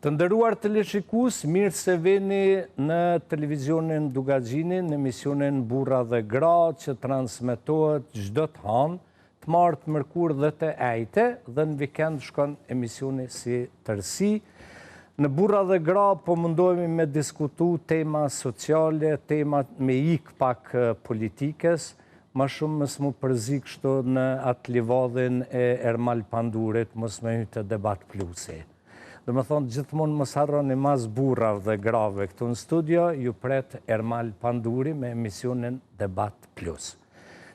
Të nderuar teleshikues, mirë se vini në televizionin Dugaxhini, në emisionin Burra dhe Gra, që transmetohet çdo të hënë, të martë, mërkur dhe të ejte, dhe në vikend shkon emisioni si tërësi. Në Burra dhe Gra po mundohemi me diskutu tema sociale, tema me ik pak politikës, ma shumë mos mu përzi kështu në atë livadhin e Ermal Pandurit, mos me hyjë të debat plusi. Dhe më thonë, gjithmonë mos harroni mas burrav dhe grave këtu në studio, ju pret Ermal Panduri me emisionin Debat Plus.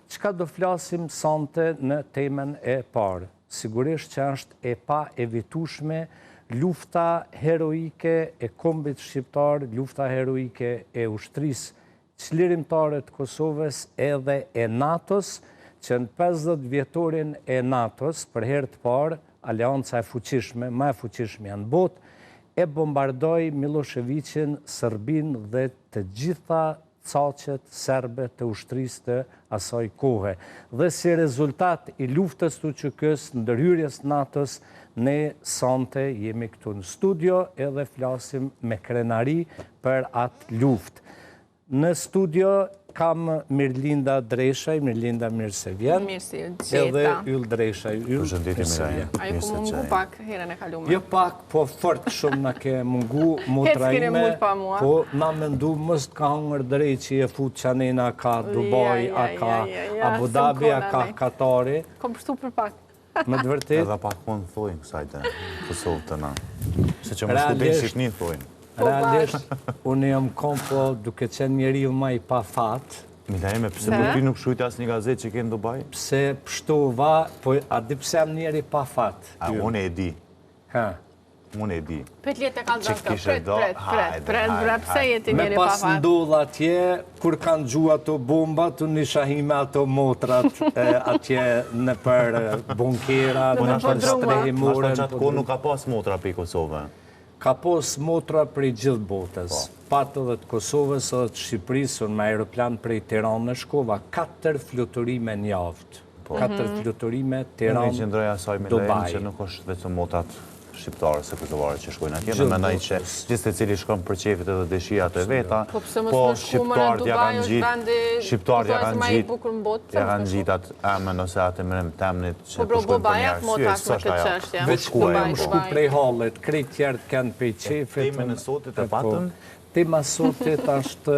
Çka do flasim sonte në temen e parë? Sigurisht që është e pa evitueshme lufta heroike e kombit shqiptar, lufta heroike e ushtrisë çlirimtare të Kosovës edhe e NATO-s, që në 50 vjetorin e NATO-s, për herë të parë, Alianca e fuqishme, më e fuqishme janë botë, e bombardoi Miloševićin, Serbin dhe të gjitha caqet serbe të ushtrisë të asaj kohe. Dhe si rezultat i luftës të QK-s, ndërhyrjes NATO-s, ne sonte jemi këtu në studio edhe flasim me krenari për atë luftë. Në studio kam Mirlinda Dreshaj, Mirlinda mirë se vjen. Mirë si gjeta. Edhe Yll Dreshaj. Përshëndetje Miraja. A ju ku mungu pak herën e kalume? Jo pak, po fort shumë na ke mungu motra ime. Po na mendu mos të ka hëngër drejt që e fut qanena ka Dubai, a ka Abu Dhabi, a ka Katari. Kom pështu për pak. Me të vërtet. Edhe pak po në thojnë kësajte, Kosovë të na. Se që më shkubin Shqipni thojnë. Realisht, unë jam kom, po duke qenë njeriu më i pa fatë. Milajeme, pëse për ty nuk shujtë asë një gazetë që kënë Dubai? Pse pështova, po a di pse jam njeri pa fatë? A, unë e di. Ha. Unë e di. Pët letë e kalë dhaka, pret, pse jeti njeri pa fatë? Me pas ndodhë atje, kur kanë gju ato bombat, unë isha hime ato motrat atje në për bunkera, në për strehimore. Ashtë qatë kohë nuk ka pas motra për i Kosovë? Ka pos motra prej gjithë botës, patë dhe të Kosovës edhe të Shqipërisë, unë me aeroplan prej Tiranë në shkova 4 fluturime në javë. 4 fluturime Tiranë, Unë i qëndroja asaj me lejnë që nuk është vetëm motrat shqiptarë se kosovare që shkojnë atje, me mendoj që gjithë të cili shkon për qefit edhe dëshirat e veta, po shqiptarët ja kanë gjitë, shqiptarët ja kanë gjitë atë emën ose atë emërem temnit që përshkojnë për një arsye, së është ajo. Veç ku e më shku prej hallet, krejt tjertë kanë pej qefit. Teme në sotit e patëm? Tema sotit është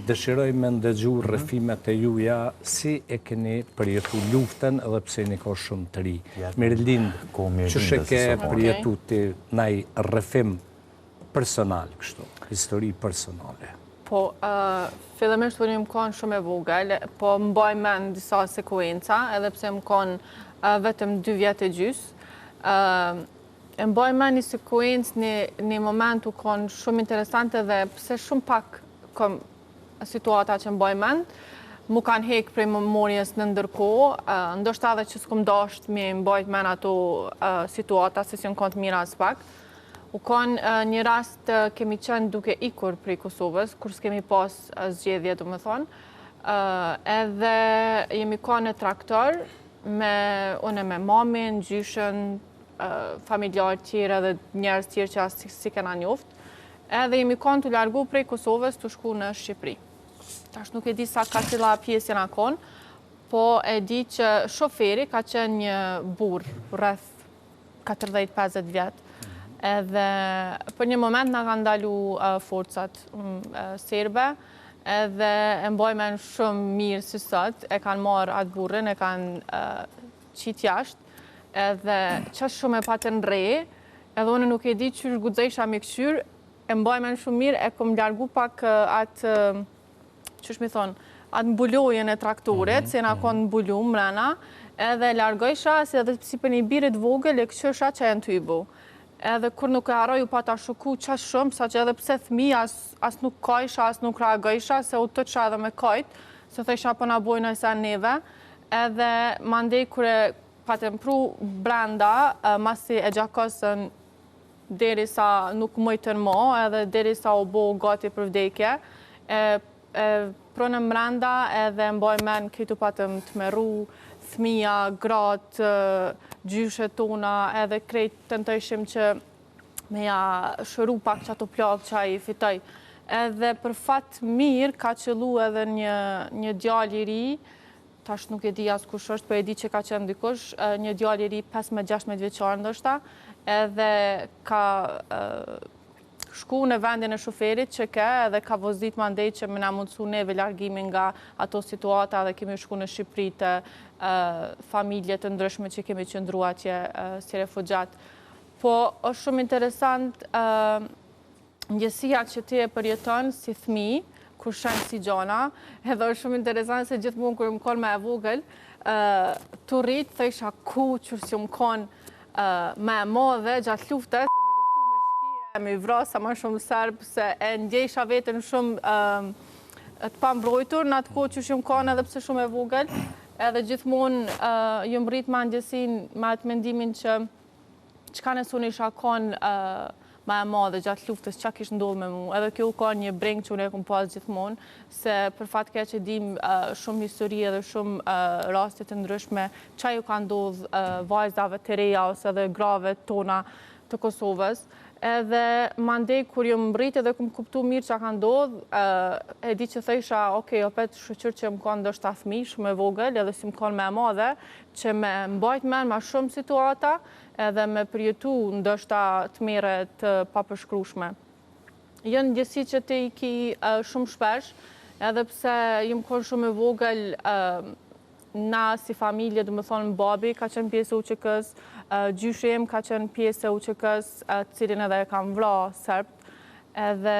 dëshiroj me ndëgju rrëfimet e juja, si e keni përjetu luftën edhe pse një ka shumë të ri. Mirlind, që sheke përjetu të naj rrëfim personal kështu, histori personale? Po, fillimisht unë më konë shumë e vogël, po më baj men disa sekuenca, edhe pse më konë vetëm 2 vjetë e gjysë. Më baj me një sekuencë, një moment u konë shumë interesante dhe pse shumë pak kom situata që më baj men, mu kanë hek prej memorjes në ndërkohë, ndoshta edhe që s'kom dasht me më bajt men ato situata, se si në konë të mira as pak. U konë një rast kemi qenë duke ikur prej Kosovës, kur s'kemi pas zgjedhje, du më thonë, edhe jemi konë në traktor, une me mamin, gjyshen, familjarë tjera dhe njerës tjerë që asë si kena njoft, edhe jemi konë të largu prej Kosovës të shku në Shqipëri. Tash nuk e di sa ka cila pjesë jena konë, po e di që shoferi ka qenë një burë rreth 40-50 vjetë, edhe për një moment nga kanë ndalu forcat serbe, edhe e mbojme në shumë mirë si sot, e kanë marë atë burën, e kanë qitë jashtë, edhe qështë shumë e patë në reje, edhe unë nuk e di që shgudzejsha me këshyrë, e mbajme në shumë mirë, e kom largu pak atë, qështë mi thonë, atë mbulojën e traktorit, se na konë mbulu mrena, edhe largojsha, se edhe si për një birit vogël, e këshyrsha që e në të i bu. Edhe kur nuk e aroj u pata shoku qështë shumë, sa që edhe pse thmi, as nuk kajsha, as nuk reagojsha, se u të qa edhe me kajt, se thësha po na bojnë e sa neve, edhe mandej kure patëm pru brenda, masi e gjakosën deri sa nuk mëjtën mo, edhe deri sa u bo gati për vdekje, pronëm brenda edhe mboj men këtu patëm të meru, thmija, gratë, gjyshe tona, edhe krejt të ndëshim që me ja shëru pak që ato plakë që a i fitoj. Edhe për fat mirë ka qëllu edhe një djalë i ri, tash nuk e di as kush është, për e di që ka qenë dikush, një djalë i ri 15-16 vjeçar ndoshta, edhe ka shku në vendin e shoferit që edhe ka vozit mandej që me na mundësu neve largimin nga ato situata dhe kemi shku në Shqipëri të familje të ndryshme që kemi qëndru atje si refugjat. Po, është shumë interesant njësia që ti e përjeton si fëmijë, kur shenë si gjona, edhe është shumë interesant se gjithmonë kur më konë me e vogël, të rritë, thësha ku që si më konë me e modhe gjatë luftës, se me luftu me shkije, me i vrasa ma shumë serbë, se e ndjesha vetën shumë të pambrojtur, në atë ku që si më konë edhe pse shumë e vogël, edhe gjithmonë jëmë rritë ma ndjesin, ma atë mendimin që qka nësu në isha konë ma e madhe gjatë luftës, qa kishë ndodhë me mu. Edhe kjo ka një brengë që unë e kumë pas gjithmonë, se për fatë ke që dim shumë histori edhe shumë rastet të ndryshme, qa ju ka ndodhë vajzave të reja ose edhe grave tona të Kosovës. Edhe mandej, kur ju më mbrit edhe kumë kuptu mirë qa ka ndodhë, e di që thejsha, okej, opet shëqyrë që më kanë ndoshta fëmijë, shumë e vogël, edhe si më kanë me e madhe, që me mbajt men ma shumë situata, edhe me përjetu ndoshta të mere të papërshkrushme. Jënë ndjesi që te i ki shumë shpesh, edhe pse jëmë konë shumë e vogël, na si familje, dhe më thonë babi ka qenë pjesë e UÇK-s, gjyshem ka qenë pjesë e UÇK-s, cilin edhe e kam vra sërbt, edhe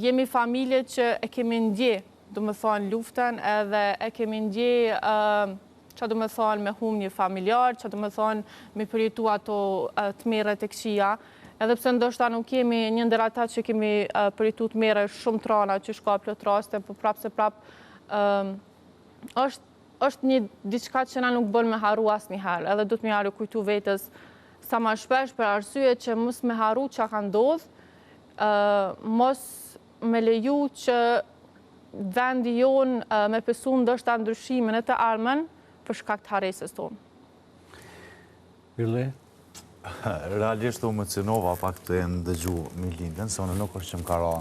jemi familje që e kemi ndje, dhe më thonë luftën, edhe e kemi ndje që do me thonë me hum një familjar, që do me thonë me përjetu ato të mere të këqia, edhe pse ndoshta nuk kemi një ndër ata që kemi përjetu të mere shumë trana që shka plot raste, për prapë se prapë është një diçka që na nuk bën me haru asë një herë, edhe du të mi haru kujtu vetës sa ma shpesh për arsye që mos me haru që ka ndodhë, mos me leju që vendi jonë me pësu ndoshta ndryshimin e të armen, për shkak të haresës tonë. Birle? Realisht u emocionova pak të e ndëgju Milindën, se unë nuk është që më kara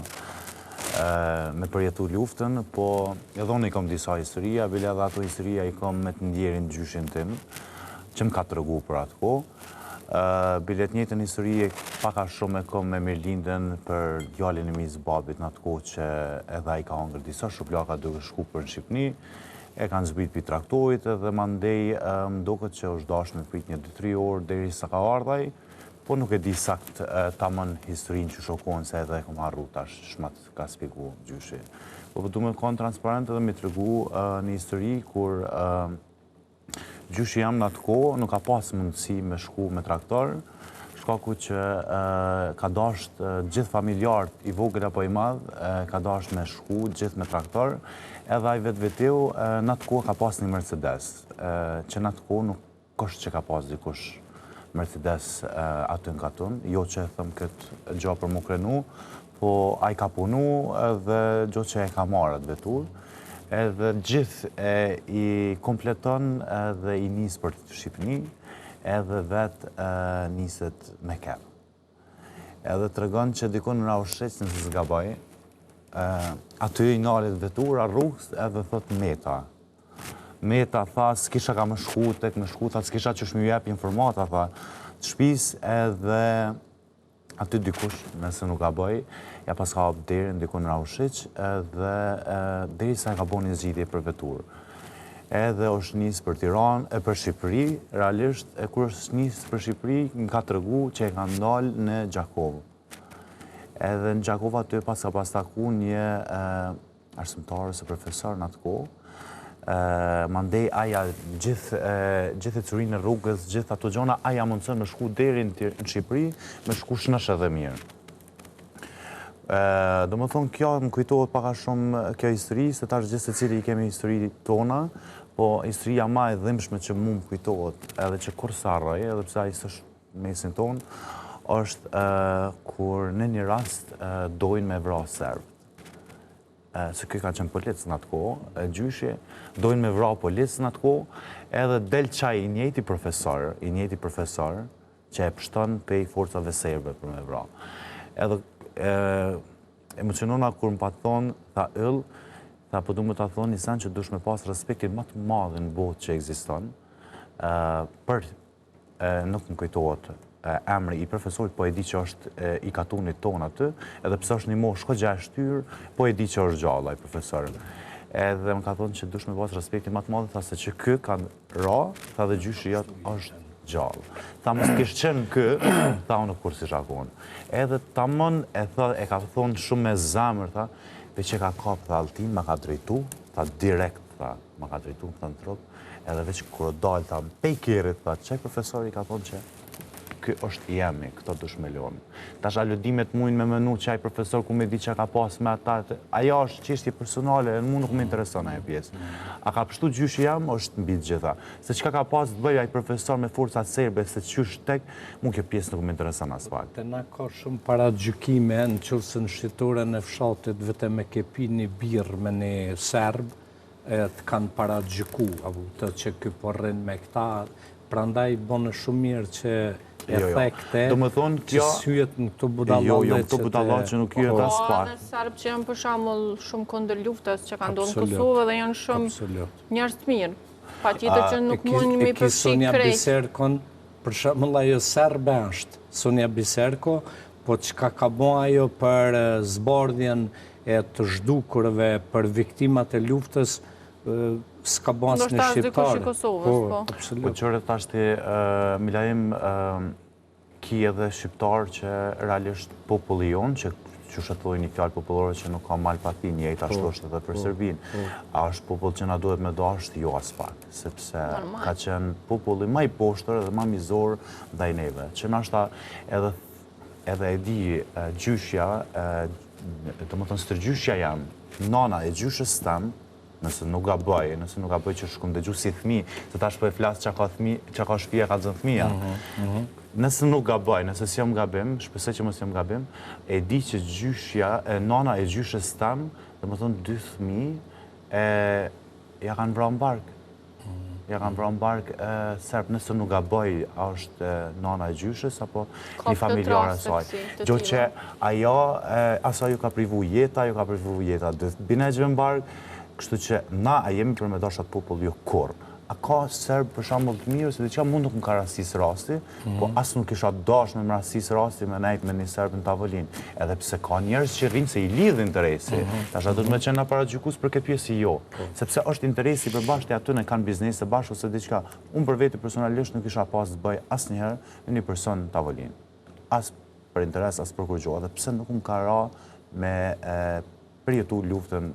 me përjetu luftën, po edhe unë i kom disa historia, bile edhe ato historia i kom me të ndjerin gjyshin tim, që më ka të rëgu për atë ko. Bile të njëjtën historie paka shumë e kom me Milindën për djalin e mizë babit në atë ko që edhe i ka hongër disa shuplaka duke shku për në Shqipni, e kanë zbrit për traktorit edhe mandej më doket që është dash me prit 1-2-3 orë deri sa ka ardhaj, po nuk e di sakt tamën historinë që shokon se edhe e kom harru tash shmat ka spiku gjyshi. Po du me konë transparent edhe me të regu një histori kur gjyshi jam në atë ko nuk ka pas mundësi me shku me traktor, shkaku që ka dasht gjithë familjarët i vogël apo i madhë, ka dasht me shku gjithë me traktor, edhe a i vetë veteu në atë ko ka pas një Mercedes, që në atë ko nuk është që ka pas dikush Mercedes aty në katun, jo që e thëmë këtë gjo për mu krenu, po a i ka punu edhe gjo që e ka marrë atë vetur, edhe gjithë i kompleton edhe i nisë për të Shqipëni, edhe vetë niset me kepë. Edhe të regon që dikon në Raushec nëse zgabaj, aty i ngalit vetura rrugës edhe thot Meta. Meta tha, s'kisha ka më shku, tek më shku, tha, s'kisha që shmi jep informata, tha, të shpis edhe aty dikush, nëse nuk gabaj, ja pas ka hapë derin dikon në Raushec, edhe deri sa e ka bo një zgjidhje për veturë. Edhe është njësë për Tiranë, për Shqipëri, realisht, e kur është njësë për Shqipëri, në ka të rëgu që e ka ndalë në Gjakovë. Edhe në Gjakovë aty pas ka pas taku një arsimtarë ose profesor në atë kohë, mandej aja gjithë e curinë në rrugës, gjithë ato gjona, aja mundësën me shku deri në Shqipëri, me shku shnash edhe mirë. Do më thonë, kjo më kujtohet paka shumë kjo histori, se tash gjithë se cili i kemi histori tona, po historia ma e dhimshme që mu më kujtohet, edhe që kur sarraj, edhe pësa i sështë mesin tonë, është kur në një rast dojnë me vra serbë. Se kjo ka qenë policë në atë kohë, gjyshi, dojnë me vra policë në atë kohë, edhe del qaj i njëjti profesor, që e pështon pej forcave serbe për me vra. Edhe emocionona kur më pa thonë, tha ëll, tha po du më ta thonë një sen që dush me pas respektin më të madhe në botë që egziston, për nuk më kujtohet emri i profesorit, po e di që është i katunit tonë aty, edhe pëse është një moshë shkogja e shtyrë, po e di që është gjalla i profesorën. Edhe më ka thonë që dush me pas respektin më të madhe, tha se që kë kanë ra, tha dhe gjyshi jatë është gjallë. Tha mos kishë qenë kë, tha unë kur si shakonë. Edhe ta mën e ka thonë shumë me zamër, tha, pe që ka kapë, tha Altin, ma ka drejtu, tha direkt, tha, ma ka drejtu, tha në trup, edhe veç kërë dalë, tha, pej kjerit, tha, që profesori ka thonë që kë është jemi, këto dush me lonë. Tash aludimet mujnë me menu që aj profesor ku me di që ka pas me ata, aja është qështje personale, në mu nuk me intereson aje pjesë. A ka pështu gjyshi jam, është në bitë gjitha. Se që ka pas të bëjë aj profesor me forcat serbe, se qysh tek, mu kjo pjesë nuk me intereson as pak. Te na ka shumë para gjykime, në qëllëse në shqitore në fshatit vete me kepi një birë me një serb, të kanë para gjyku, të që kjo porrin me këta, prandaj bënë shumë mirë që efekte që syjet në këto budallale këto budallale që nuk jyet as pak. Edhe Serbë që janë për shembull shumë kundër luftës që ka ndodhur në Kosovë dhe janë shumë njerëz të mirë. Patjetër që nuk mund me përfshi Sonja Biserkon, për shembull ajo serbe është, Sonja Biserko, po çka ka bën ajo për zbardhjen e të zhdukurve për viktimat e luftës, s'ka bën asnjë shqiptar. Po qërë tashti Milaim ki edhe shqiptar që realisht populli jonë, që shëtoj një fjallë popullore që nuk ka malë pati, njëjtë ashtu është edhe për Serbinë. A është popull që na duhet me dashtë? Jo as pak, sepse ka qenë populli ma i poshtër edhe ma mizor ndaj neve. Që nashta edhe e di gjyshja, të më thënë stërgjyshja jam, nana e gjyshës tam, nëse nuk ga bëj që shkum dhe gju si thmi, se tash po e flasë që ka shpia ka zënë thmija. Nëse nuk ga bëj, nëse si jam gabim, shpesej që mos jam gabim, e di që gjyshja, nana e gjyshës tam, dhe më thonë 2 thmi, ja kanë vra në bark. Ja kanë vra në bark serb, nëse nuk ga bëj, është nana e gjyshës, apo një familjarë asaj. Gjo që ajo, asaj ju ka privu jeta, binegjve në bark, kështu që na a jemi për me dashat popull jo kur. A ka serb për shambull të mirë, se dhe që mund nuk më ka rastis rasti, po asë nuk isha dash me më rastis rasti me nejt me një serb në tavolin. Edhe pse ka njerës që rrinë se i lidhë interesi, tash a du të me qenë para gjykus për këtë pjesë jo. Sepse është interesi për bashkë aty në kanë biznes të bashkë ose diqka. Unë për veti personalisht nuk isha pas të bëj asë njëherë me një person në tavolin. As për interes, as për kur gjohë. Edhe pse nuk më ka ra me përjetu luftën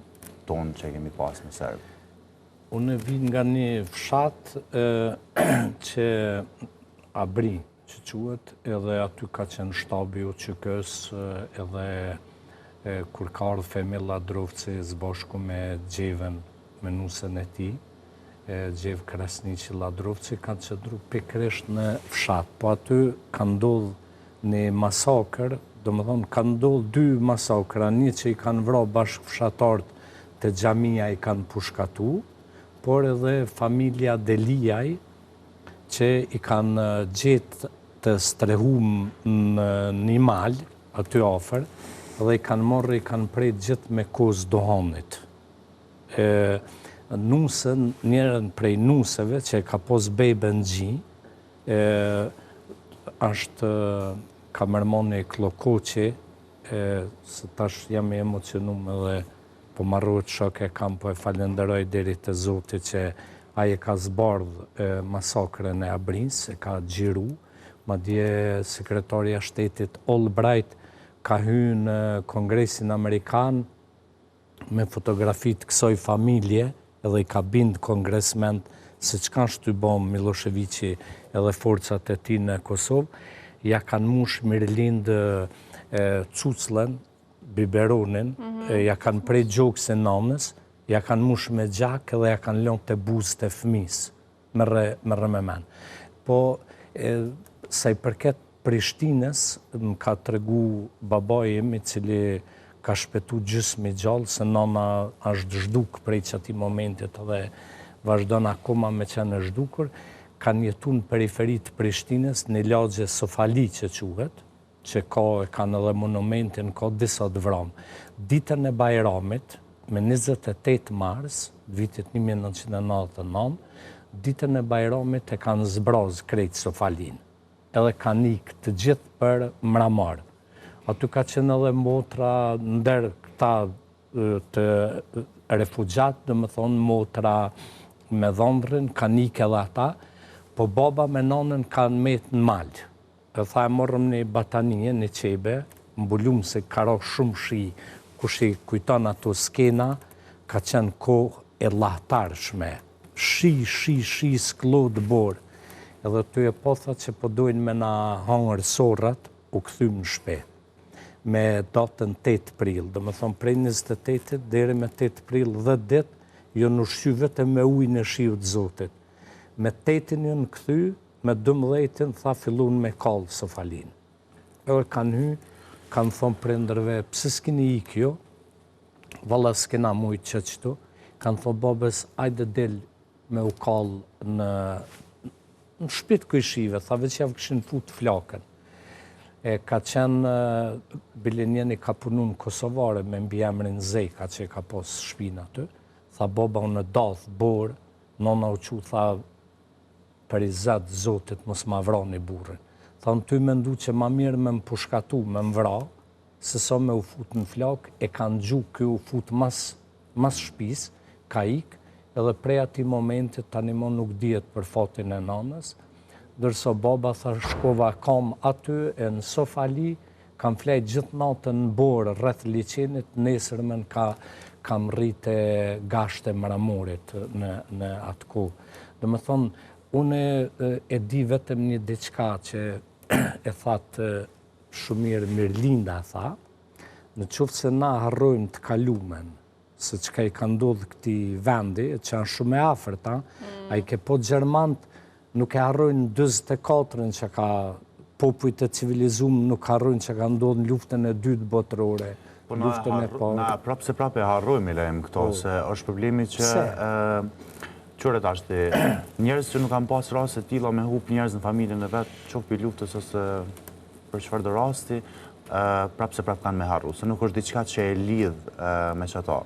tonë që kemi pas me Serbë. Unë vin nga një fshat që Abri, që quhet, edhe aty ka qenë shtabi u QK-s, edhe kur ka ardhë Femilla Drovci zbashku me Gjeven, me nusën e ti, Gjev Krasniqi Ladrovci, kanë qëndru pikërisht në fshat. Po aty ka ndodhë një masakër, do më thonë, ka ndodhë 2 masakra, një që i kanë vra bashkë fshatartë të gjamia i kanë pushkatu, por edhe familja Delijaj, që i kanë gjetë të strehum në një malë, aty afer, dhe i kanë morë, i kanë prejtë gjithë me kozë dohanit. Nusën, njërën prej nusëve, që ka pos bejbe në gji, është kamermoni Klokoqi, se tash jam e emocionum edhe po marrojt shok e kam, po e falenderoj deri të Zoti që aje ka zbardhë masakrën e Abrins, e ka gjiru, madje sekretarja shtetit Albright ka hyrë në Kongresin Amerikan me fotografit kësoj familje, edhe i ka bindë kongresment se që kanë shtybom Miloševiqi edhe forcat e ti në Kosovë, ja kanë mush Mirlind Cuclen, biberonin, ja kanë prej gjokës e nanës, ja kanë mush me gjak edhe ja kanë lënë të buzë të fëmis, me rë me men. Po, sa i përket Prishtinës, më ka të regu babajim, i cili ka shpetu gjysmë i gjallë, se nana është zhduk prej që ati momentit edhe vazhdojnë akoma me qenë zhdukur, kanë jetu në periferit Prishtinës, në lagje Sofali që quhet, që kanë edhe monumentin, ka disa të vramë. Ditën e Bajramit, me 28 mars, vitit 1999, ditën e Bajramit e kanë zbraz krejt Sofalin, edhe kanë ikë të gjithë për Mramar. Aty ka qenë edhe motra ndër këta të refugjat, dhe më thonë motra me dhondrën, kanë ikë edhe ata, po baba me nanën kanë metë në malë. E tha e morëm një batanie, një qebe, mbullumë se ka ro shumë shi, kush i kujton ato skena, ka qenë kohë e lahtarshme. Shi, s'klodë borë. Edhe ty e potha që po dojnë me na hangër sorrat, u këthym në shpe. Me datën 8 prill, dhe më thonë prej 28 deri me 8 prill 10 dit, jo në shqy vetëm me ujnë e shiut Zotit. Me 8-in jo në këthy, me 12-in tha fillun me kallë Sofalin. Edhe kanë hy, kanë thonë prindërve, pse s'kini i kjo, valla s'kina mujtë që qëtu, kanë thonë babes, ajde del me u kallë në shpit kujshive, tha veç javë këshin fut flakën. Ka qenë, bilinjeni ka punu në Kosovare me mbi emrin Zeka që ka pos shpina të, tha baba unë dath borë, nona u që tha për i zetë Zotit mos ma vrani burën. Tha në ty me ndu që ma mirë me më pushkatu, me më vra, se sa me u fut në flakë, e kanë gju kjo u fut mas shpis, ka ikë, edhe prej ati momentit tani mo nuk dihet për fatin e nanës, dërso baba tha shkova kam aty e në Sofali, kam flejt gjithë natën në borë rreth liçenit, nesërmen kam rritë gashte Mramorit në atë ku. Dhe më thonë, une e di vetëm një diçka që e thatë shumirë Mirlinda tha, në qoftë se na harrojmë të kalumen, se që ka i ka ndodhë këti vendi, që janë shumë e afërta, a i ke po Gjermant, nuk e harrojnë 24-ën që ka popujt e civilizumë, nuk harrojnë që ka ndodhë në luftën e dytë botërore. Po na prapë se prapë e harrojmë i lejmë këto, se është problemi që qëret ashtë njerës që nuk kanë pas raste tila me hup njerës në familjen e vetë, qofë për luftës ose për qëfar dhe rasti, prapë se prapë kanë me harru, se nuk është diqka që e lidhë me qëta,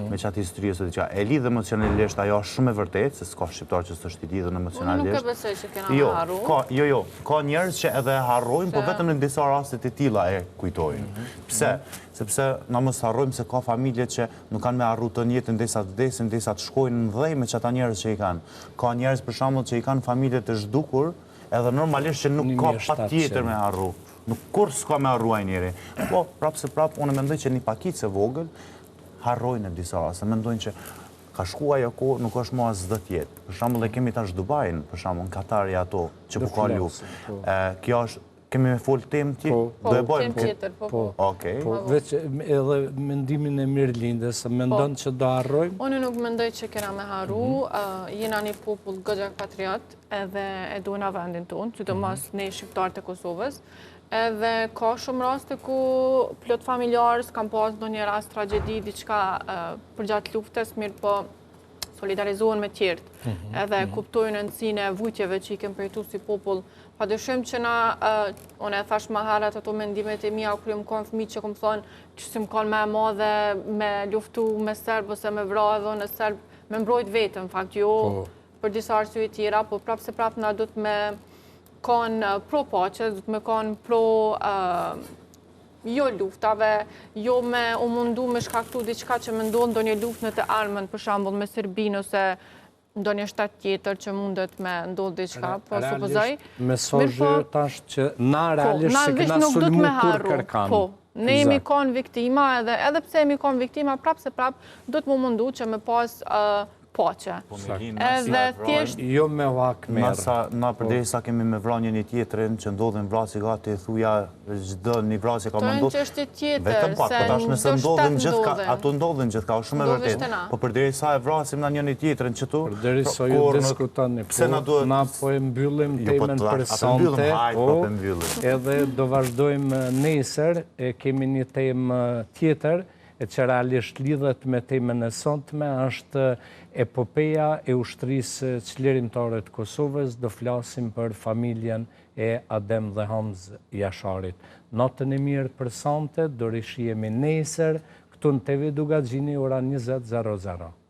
me qatë historie se diqka. E lidhë emocionalisht, ajo është shumë e vërtet, se s'ka shqiptar që s'është i lidhë emocionalisht. Unë nuk e besoj që kena me harru. Jo, ka njerës që edhe harrojnë, po vetëm në disa rastet e tila e kujtojnë. Pse? Sepse na mos harrojmë se ka familje që nuk kanë me harru të njëtën desa të desin, desa të shkojnë në dhej me qëta njerës që i kanë. Ka njerës për shembull që i kanë familje të zhdukur, edhe normalisht që nuk ka patjetër me harru. Nuk kur s'ka me harruaj njeri. Po, prapë se prapë, unë mendoj që një pakicë e vogël harrojnë e disa rase. Mendojnë që ka shku ajo ko, nuk është mua zë tjetë. Për shembull e kemi tash Dubajin, për shembull në Katari ato, që po ka luftë. Kjo është, kemi me folë temë tjetë? Po, temë tjetër, po. Okej. Po, veç edhe mendimin e Mirlindës, mendon që do harrojmë? Unë nuk mendoj që kena me harru, jena një popull gëgjak patriot, edhe e duhena vendin tonë, që të mas ne shqiptarët e Kosovës, edhe ka shumë raste ku plot familjarës kam pas do një rast tragedi, diçka përgjatë luftës, mirë po solidarizohen me tjertë, edhe kuptojnë nësinë e vujtjeve që i kem përjetu si popull. Pa dëshim që na, unë e thash ma harat ato mendimet e mija, kur më kanë fëmi që këmë thonë që si më kanë me e madhe me luftu me Serbë ose me vra edhe në Serbë, me mbrojt vetëm, fakt jo për disa arsye tjera, po prapë se prapë na du të me kanë pro pache, du të me kanë pro jo luftave, jo me u mundu me shkaktu diçka që me ndonë do një luft në të armën, për shambull me Serbinë ose ndo një shtatë tjetër që mundet me ndodhë diçka, po supozoj. Mesazhi tash që na realisht se këna sulmu kur kërkan. Po, ne jemi kanë viktima edhe pse jemi kanë viktima, prapë se prapë do të mu mundu që me pas pache. Edhe thjesht... Jo me vak merë. Na përderi sa kemi me vranje një tjetërin që ndodhin vrasi gati e thuja gjithë një vrasi ka me ndodhë. Të në që është tjetër, vetëm pak, po tash nëse ndodhin gjithka, ato ndodhin gjithka, o shumë e vërtet. Po përderi sa e vrasim na një tjetërin që tu... Përderi sa ju diskutani, na po e mbyllim temen për sante, edhe do vazhdojmë nesër, kemi një temë tjetër, e që realisht lidhet me temën e sotme, është epopeja e ushtrisë çlirimtare të Kosovës. Do flasim për familjen e Adem dhe Hamz Jasharit. Natën e mirë për sante, do rishihemi nesër këtu në TV Dugaxhini ora 20:00.